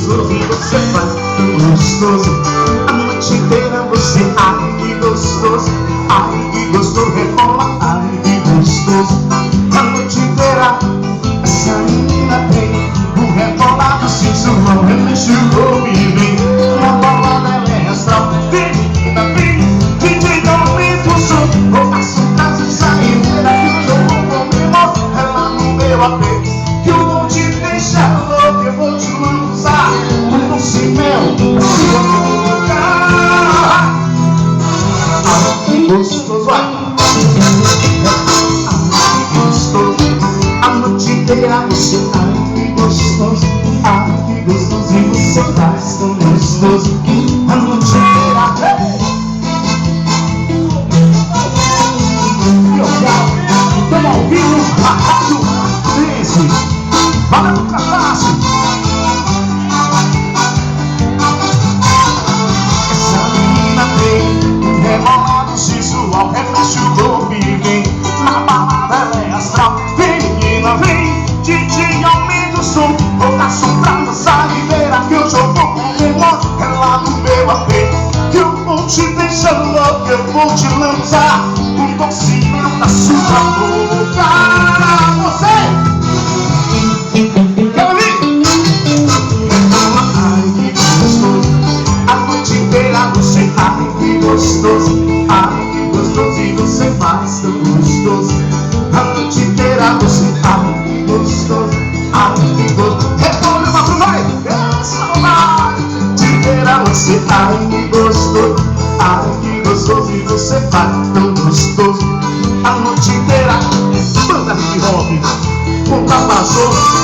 gostoso e você faz tão gostoso. A noite inteira você, ai que gostoso, ai que gostoso, rebola, ai que gostoso. A noite inteira essa menina tem o rebolado sensual, remexe o corpo e vem. Na balada ela é astral, vem, menina, vem. DJ não aumenta o som, vou assuntar essa saideira que eu vou comer ela no meu apê. Que eu vou te deixar louco, eu vou te lançar um doce mel, sua boca. Ai que gostoso, ai que gostoso. A noite inteira você, ai que gostoso e você faz tão gostoso. A noite inteira, estamos ao vivo, a rádio Dance, valendo Catarse. Essa menina tem um rebolado sensual, refresca o corpo e vem. Na balada ela é astral, vem menina, vem. DJ aumenta o som, vou assombrar na saideira que eu vou comer ela no meu apê. Que eu vou te deixar louco, eu vou te lançar um doce mel na sua boca. Você! Quer ouvir? Ai que gostoso, a noite inteira você, ai que gostoso e você faz tão gostoso. A noite inteira você, ai que gostoso, responde uma vai, essa vai. Inteira você, ai que gostoso e você faz tão gostoso. A noite inteira, banda hip hop, nunca passou.